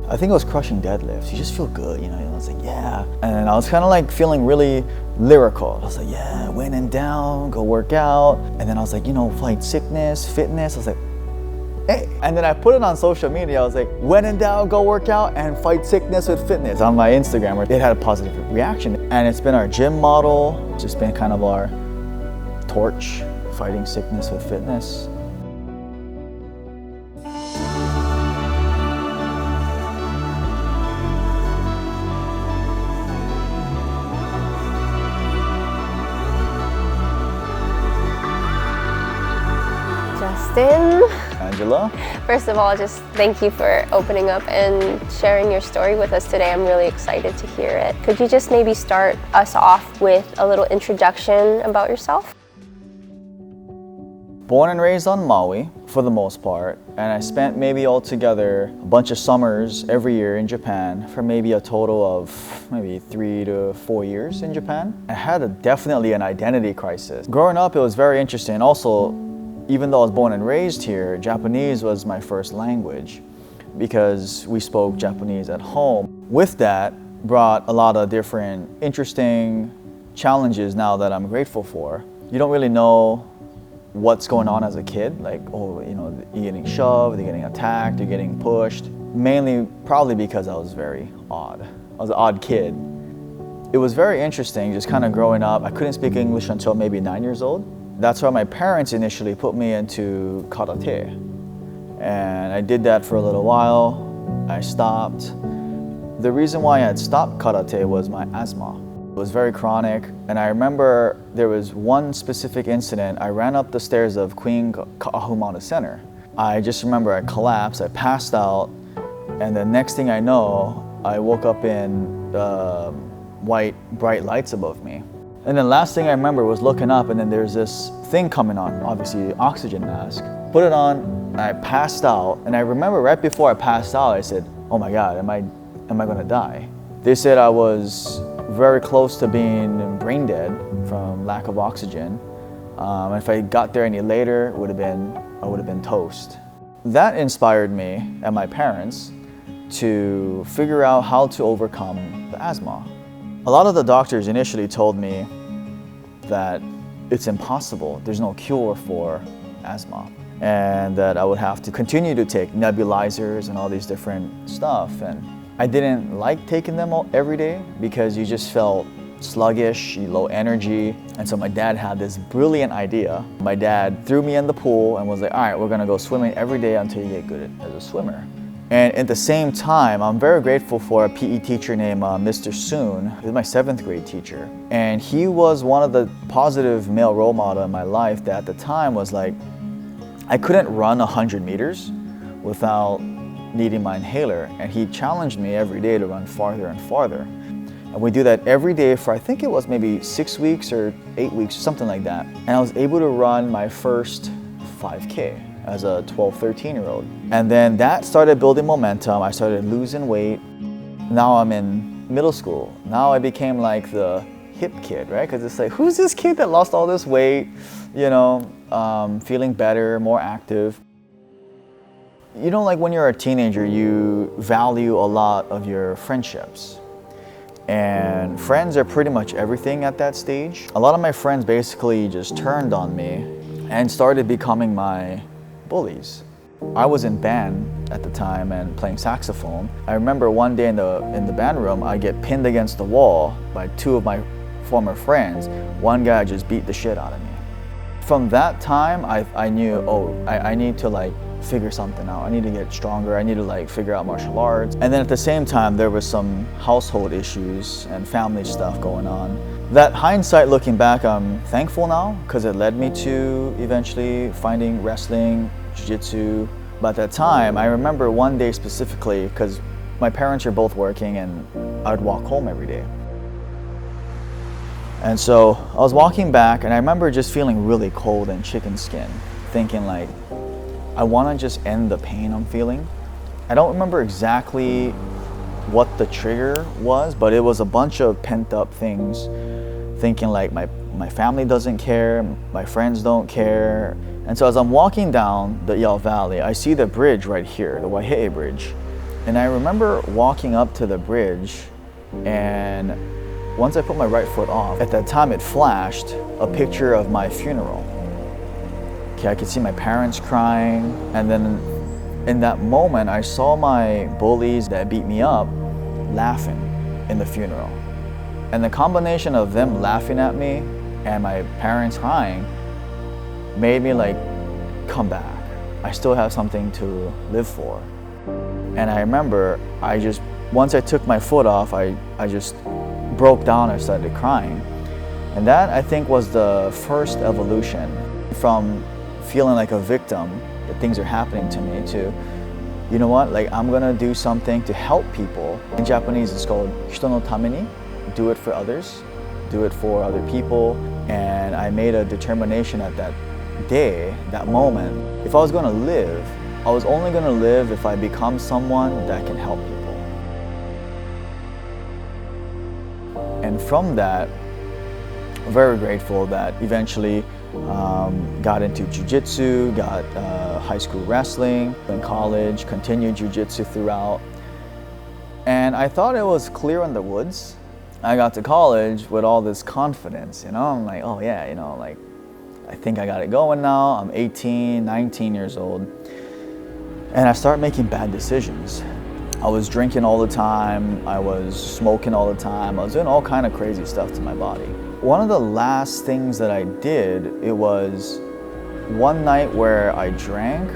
I think it was crushing deadlifts. You just feel good, you know. I was like, yeah. And I was kind of like feeling really lyrical. I was like, yeah, when in down, go work out. And then I was like, you know, fight sickness, fitness. I was like, hey. And then I put it on social media. I was like, when in doubt, go work out and fight sickness with fitness on my Instagram. It had a positive reaction. And it's been our gym model. It's just been kind of our torch, fighting sickness with fitness. Justin. Angela. First of all, just thank you for opening up and sharing your story with us today. I'm really excited to hear it. Could you just maybe start us off with a little introduction about yourself? Born and raised on Maui for the most part, and I spent maybe altogether a bunch of summers every year in Japan for maybe a total of maybe 3 to 4 years in Japan. I had definitely an identity crisis. Growing up, it was very interesting. Also, even though I was born and raised here, Japanese was my first language because we spoke Japanese at home. With that brought a lot of different interesting challenges now that I'm grateful for. You don't really know what's going on as a kid, like, oh, you know, you're getting shoved, you're getting attacked, you're getting pushed. Mainly probably because I was very odd. I was an odd kid. It was very interesting just kind of growing up. I couldn't speak English until maybe 9 years old. That's why my parents initially put me into karate. And I did that for a little while. I stopped. The reason why I had stopped karate was my asthma. It was very chronic, and I remember there was one specific incident. I ran up the stairs of Queen Kahumanu Center. I just remember I collapsed, I passed out, and the next thing I know, I woke up in white, bright lights above me. And then last thing I remember was looking up, and then there's this thing coming on, obviously oxygen mask. Put it on, and I passed out, and I remember right before I passed out, I said, oh my God, am I gonna die? They said I was very close to being brain dead from lack of oxygen. If I got there any later, I would have been toast. That inspired me and my parents to figure out how to overcome the asthma. A lot of the doctors initially told me that it's impossible. There's no cure for asthma, and that I would have to continue to take nebulizers and all these different stuff. And I didn't like taking them every day because you just felt sluggish, low energy. And so my dad had this brilliant idea. My dad threw me in the pool and was like, all right, we're gonna go swimming every day until you get good as a swimmer. And at the same time, I'm very grateful for a PE teacher named Mr. Soon. He was my 7th grade teacher. And he was one of the positive male role models in my life that at the time was like, I couldn't run 100 meters without needing my inhaler, and he challenged me every day to run farther and farther. And we do that every day for, I think it was maybe 6 weeks or 8 weeks, something like that. And I was able to run my first 5K as a 12, 13-year-old. And then that started building momentum. I started losing weight. Now I'm in middle school. Now I became like the hip kid, right? Because it's like, who's this kid that lost all this weight, you know, feeling better, more active. You know, like when you're a teenager, you value a lot of your friendships. And friends are pretty much everything at that stage. A lot of my friends basically just turned on me and started becoming my bullies. I was in band at the time and playing saxophone. I remember one day in the band room, I get pinned against the wall by 2 of my former friends. One guy just beat the shit out of me. From that time, I knew, I need to like figure something out. I need to get stronger. I need to like figure out martial arts. And then at the same time, there was some household issues and family stuff going on. That hindsight looking back, I'm thankful now because it led me to eventually finding wrestling, jiu-jitsu. But at that time, I remember one day specifically because my parents were both working and I'd walk home every day. And so I was walking back and I remember just feeling really cold and chicken skin, thinking like, I want to just end the pain I'm feeling. I don't remember exactly what the trigger was, but it was a bunch of pent up things, thinking like my family doesn't care, my friends don't care. And so as I'm walking down the Yell Valley, I see the bridge right here, the Waihe'e Bridge. And I remember walking up to the bridge, and once I put my right foot off, at that time it flashed a picture of my funeral. Okay, I could see my parents crying, and then in that moment I saw my bullies that beat me up laughing in the funeral. And the combination of them laughing at me and my parents crying made me like, come back. I still have something to live for. And I remember once I took my foot off, I just broke down and started crying. And that, I think, was the first evolution from feeling like a victim, that things are happening to me, to, you know what, like I'm gonna do something to help people. In Japanese, it's called hito no tameni, do it for others, do it for other people. And I made a determination at that day, that moment, if I was gonna live, I was only gonna live if I become someone that can help people. And from that, very grateful that eventually got into jiu-jitsu, got high school wrestling, in college, continued jiu-jitsu throughout. And I thought it was clear in the woods. I got to college with all this confidence, you know? I'm like, oh yeah, you know, like, I think I got it going now. I'm 18, 19 years old. And I started making bad decisions. I was drinking all the time, I was smoking all the time, I was doing all kind of crazy stuff to my body. One of the last things that I did, it was one night where I drank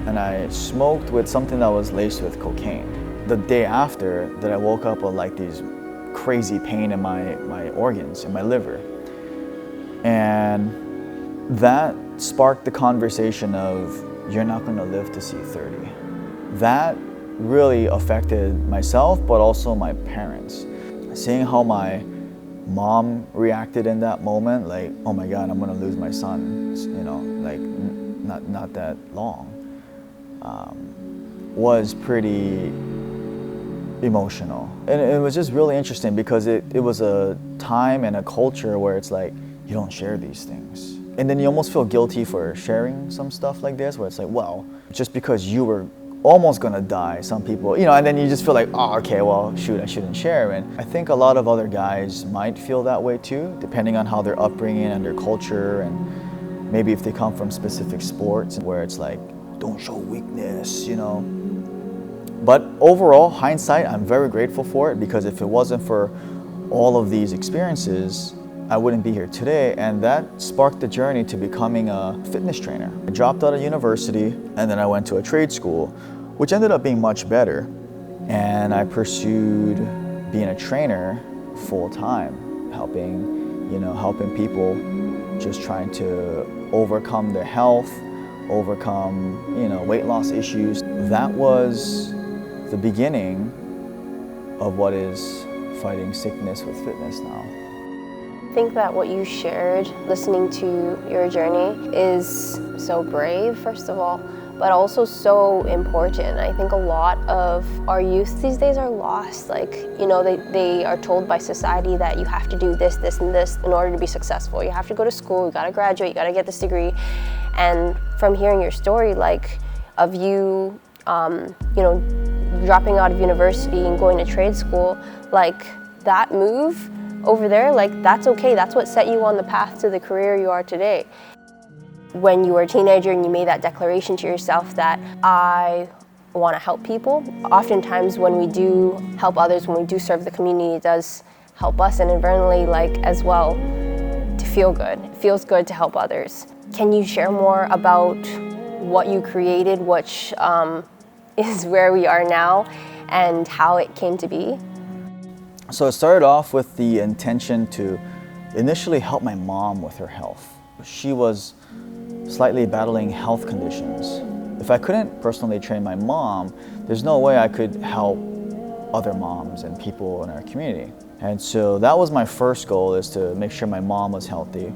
and I smoked with something that was laced with cocaine. The day after that, I woke up with like these crazy pain in my organs, in my liver. And that sparked the conversation of, you're not gonna live to see 30. That really affected myself, but also my parents. Seeing how my mom reacted in that moment, like, oh my God, I'm gonna lose my son, you know, like not that long, was pretty emotional. And it was just really interesting because it was a time and a culture where it's like, you don't share these things. And then you almost feel guilty for sharing some stuff like this, where it's like, well, just because you were almost gonna die, some people, you know, and then you just feel like, oh, okay, well, shoot, I shouldn't share. And I think a lot of other guys might feel that way too, depending on how their upbringing and their culture, and maybe if they come from specific sports where it's like, don't show weakness, you know. But overall, hindsight, I'm very grateful for it, because if it wasn't for all of these experiences, I wouldn't be here today. And that sparked the journey to becoming a fitness trainer. I dropped out of university and then I went to a trade school, which ended up being much better. And I pursued being a trainer full time, helping people, just trying to overcome their health, overcome, weight loss issues. That was the beginning of what is fighting sickness with fitness now. I think that what you shared, listening to your journey, is so brave, first of all, but also so important. I think a lot of our youth these days are lost. They are told by society that you have to do this, this, and this in order to be successful. You have to go to school, you gotta graduate, you gotta get this degree. And from hearing your story, of you, dropping out of university and going to trade school, that move over there, that's okay. That's what set you on the path to the career you are today. When you were a teenager and you made that declaration to yourself that I want to help people, oftentimes when we do help others, when we do serve the community, it does help us inadvertently, as well, to feel good. It feels good to help others. Can you share more about what you created, which is where we are now, and how it came to be? So it started off with the intention to initially help my mom with her health. She was slightly battling health conditions. If I couldn't personally train my mom, there's no way I could help other moms and people in our community. And so that was my first goal, is to make sure my mom was healthy.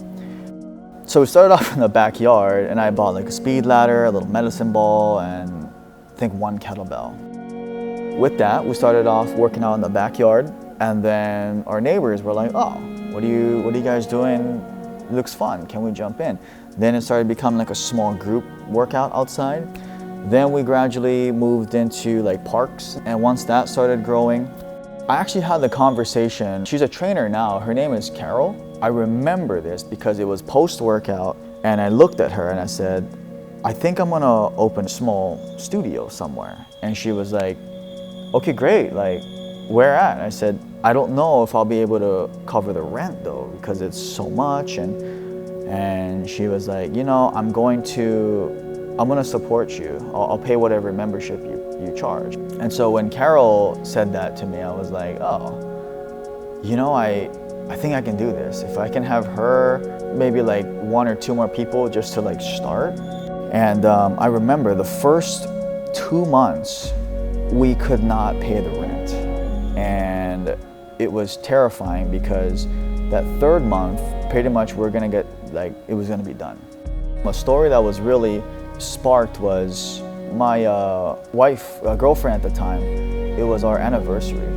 So we started off in the backyard, and I bought a speed ladder, a little medicine ball, and I think one kettlebell. With that, we started off working out in the backyard. And then our neighbors were like, oh, what are you guys doing? It looks fun, can we jump in? Then it started becoming a small group workout outside. Then we gradually moved into like parks, and once that started growing, I actually had the conversation. She's a trainer now. Her name is Carol. I remember this because it was post-workout, and I looked at her and I said, I think I'm gonna open a small studio somewhere. And she was like, okay, great, like, where at? I said, I don't know if I'll be able to cover the rent though, because it's so much. And she was like, you know, I'm gonna support you. I'll pay whatever membership you charge. And so when Carol said that to me, I was like, oh, you know, I think I can do this. If I can have her, maybe like 1 or 2 more people just to like start. And I remember the first 2 months, we could not pay the rent. And it was terrifying because that 3rd month, pretty much we're gonna get, like, it was gonna be done. A story that was really sparked was my girlfriend at the time. It was our anniversary.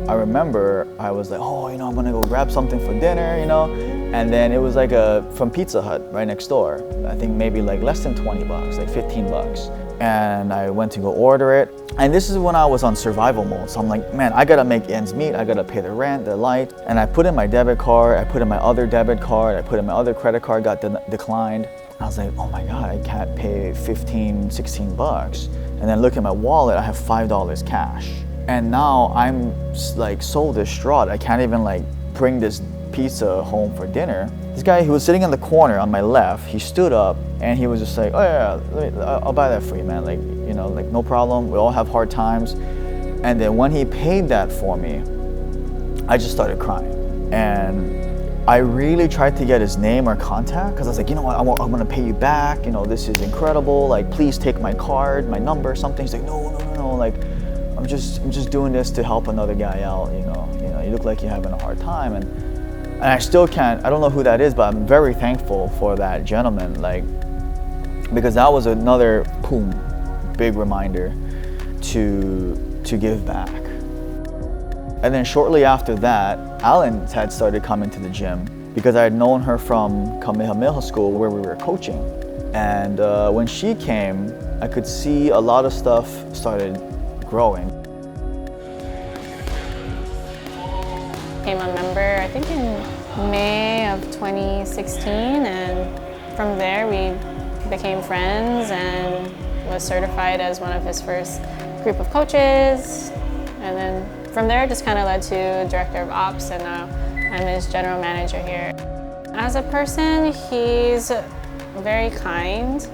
I remember I was like, oh, you know, I'm gonna go grab something for dinner, you know? And then it was like from Pizza Hut right next door. I think maybe like less than 20 bucks, like 15 bucks. And I went to go order it. And this is when I was on survival mode. So I'm like, man, I gotta make ends meet. I gotta pay the rent, the light. And I put in my debit card, I put in my other debit card, I put in my other credit card, got declined. I was like, oh my God, I can't pay 15, 16 bucks. And then look at my wallet, I have $5 cash. And now I'm like so distraught. I can't even like bring this pizza home for dinner. This guy who was sitting in the corner on my left, he stood up and he was just like, oh yeah, I'll buy that for you, man. Like, you know, like no problem. We all have hard times. And then when he paid that for me, I just started crying. And I really tried to get his name or contact because I was like, you know what, I'm gonna pay you back. You know, this is incredible. Like, please take my card, my number, something. He's like, no. Like, I'm just doing this to help another guy out. You know, you look like you're having a hard time. And I still can't, I don't know who that is, but I'm very thankful for that gentleman, like, because that was another big reminder to give back. And then shortly after that, Alan had started coming to the gym because I had known her from Kamehameha School where we were coaching. And when she came, I could see a lot of stuff started growing. Became a member, I think in May of 2016, and from there we became friends and was certified as one of his first group of coaches. And then from there it just kind of led to director of ops, and now I'm his general manager here. As a person, he's very kind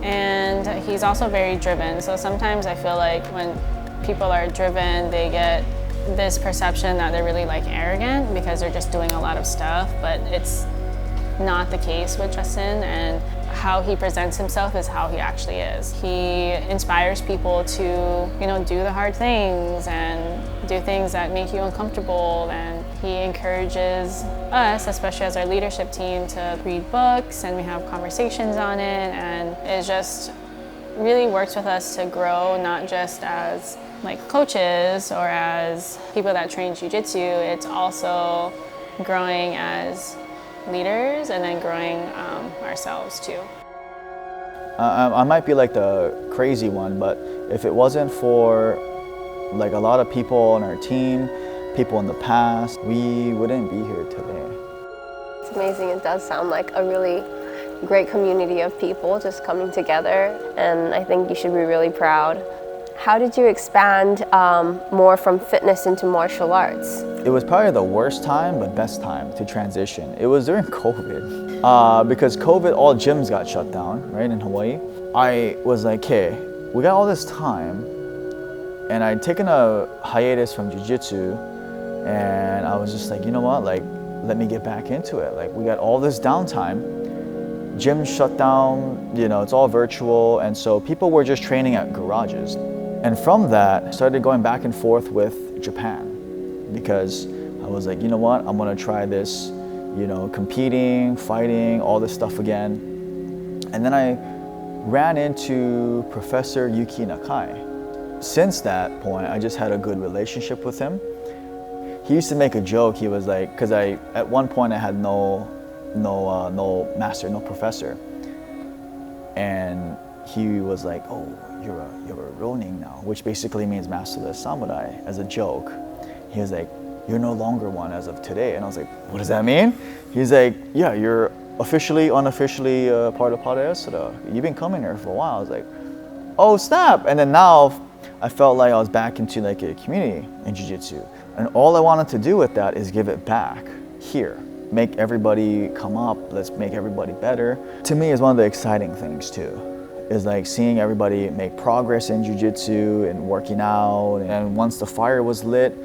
and he's also very driven. So sometimes I feel like when people are driven, they get this perception that they're really like arrogant because they're just doing a lot of stuff, but it's not the case with Justin, and how he presents himself is how he actually is. He inspires people to, you know, do the hard things and do things that make you uncomfortable, and he encourages us, especially as our leadership team, to read books, and we have conversations on it, and it just really works with us to grow, not just as like coaches or as people that train jiu-jitsu. It's also growing as leaders and then growing ourselves too. I might be like the crazy one, but if it wasn't for like a lot of people on our team, people in the past, we wouldn't be here today. It's amazing. It does sound like a really great community of people just coming together, and I think you should be really proud. How did you expand more from fitness into martial arts? It was probably the worst time, but best time to transition. It was during COVID. Because COVID, all gyms got shut down, right, in Hawaii. I was like, okay, we got all this time, and I'd taken a hiatus from jiu-jitsu, and I was just like, you know what, like, let me get back into it. Like, we got all this downtime. Gyms shut down, you know, it's all virtual, and so people were just training at garages. And from that, I started going back and forth with Japan because I was like, you know what, I'm gonna try this, you know, competing, fighting, all this stuff again. And then I ran into Professor Yuki Nakai. Since that point, I just had a good relationship with him. He used to make a joke. He was like, because at one point I had no master, no professor. And he was like, oh, you're a Ronin now, which basically means master of the samurai, as a joke. He was like, you're no longer one as of today. And I was like, what does that mean? He's like, yeah, you're officially, unofficially part of Fightstory. You've been coming here for a while. I was like, oh snap. And then now I felt like I was back into like a community in Jiu-Jitsu. And all I wanted to do with that is give it back here. Make everybody come up, let's make everybody better. To me, is one of the exciting things too, is like seeing everybody make progress in Jiu-Jitsu and working out. And once the fire was lit,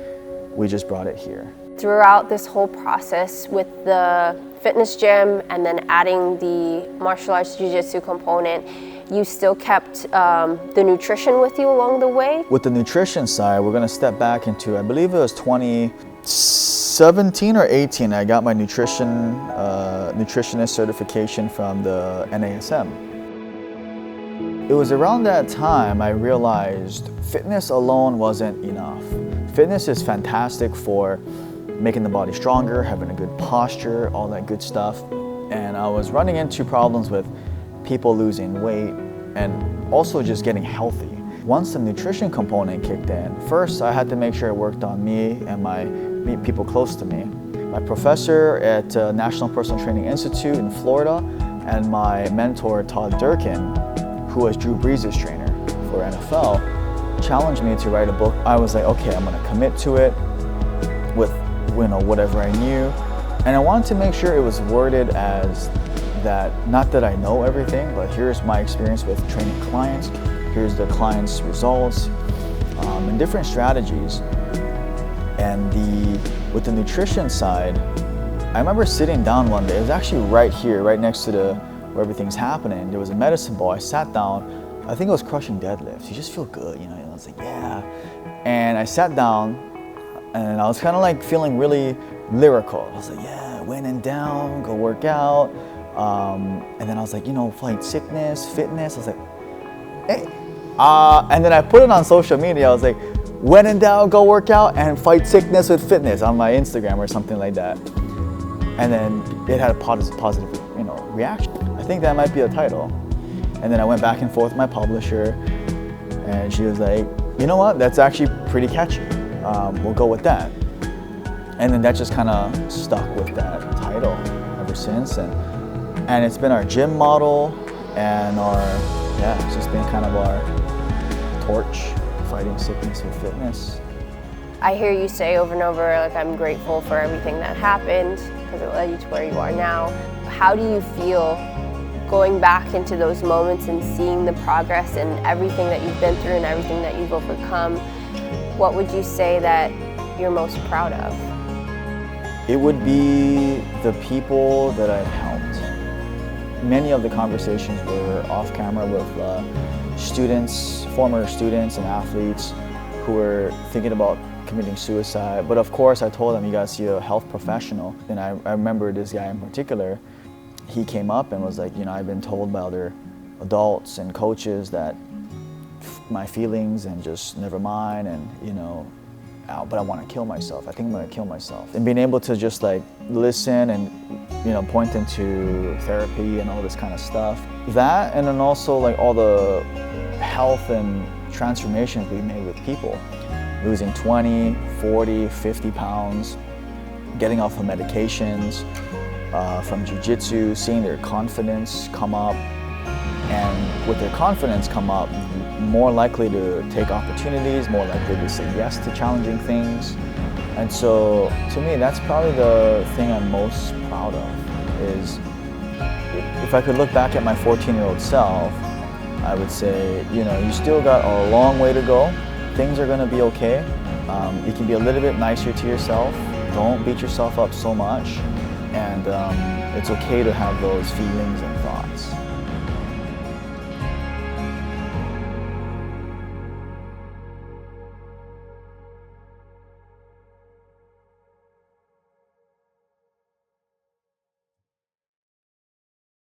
we just brought it here. Throughout this whole process with the fitness gym and then adding the martial arts jiu-jitsu component, you still kept the nutrition with you along the way? With the nutrition side, we're gonna step back into, I believe it was 2017 or 18, I got my nutritionist certification from the NASM. It was around that time I realized fitness alone wasn't enough. Fitness is fantastic for making the body stronger, having a good posture, all that good stuff. And I was running into problems with people losing weight and also just getting healthy. Once the nutrition component kicked in, first I had to make sure it worked on me and my people close to me. My professor at National Personal Training Institute in Florida and my mentor Todd Durkin, who was Drew Brees' trainer for NFL, challenged me to write a book. I was like, okay, I'm gonna commit to it with whatever I knew. And I wanted to make sure it was worded as that, not that I know everything, but here's my experience with training clients, here's the client's results, and different strategies. And with the nutrition side, I remember sitting down one day, it was actually right here, right next to where everything's happening. There was a medicine ball, I sat down, I think it was crushing deadlifts. You just feel good, you know, and I was like, yeah. And I sat down and I was kind of like feeling really lyrical. I was like, yeah, when in doubt, go work out. And then I was like, you know, fight sickness, fitness. I was like, hey. And then I put it on social media. I was like, when in doubt, go work out and fight sickness with fitness on my Instagram or something like that. And then it had a positive, you know, reaction. I think that might be a title. And then I went back and forth with my publisher and she was like, you know what, that's actually pretty catchy. We'll go with that. And then that just kind of stuck with that title ever since. And it's been our gym model and it's just been kind of our torch, fighting sickness with fitness. I hear you say over and over, like, I'm grateful for everything that happened because it led you to where you are now. How do you feel going back into those moments and seeing the progress and everything that you've been through and everything that you've overcome? What would you say that you're most proud of? It would be the people that I've helped. Many of the conversations were off camera with students, former students and athletes who were thinking about committing suicide. But of course I told them, you gotta see a health professional. And I remember this guy in particular, he came up and was like, you know, I've been told by other adults and coaches that my feelings and just never mind, and you know, but I want to kill myself. I think I'm gonna kill myself. And being able to just like listen and, you know, point into therapy and all this kind of stuff. That, and then also like all the health and transformations we made with people. Losing 20, 40, 50 pounds, getting off of medications, from jiu-jitsu, seeing their confidence come up, and with their confidence come up, more likely to take opportunities, more likely to say yes to challenging things. And so to me, that's probably the thing I'm most proud of, is if I could look back at my 14-year-old self, I would say, you know, you still got a long way to go. Things are gonna be okay. You can be a little bit nicer to yourself. Don't beat yourself up so much. And it's okay to have those feelings and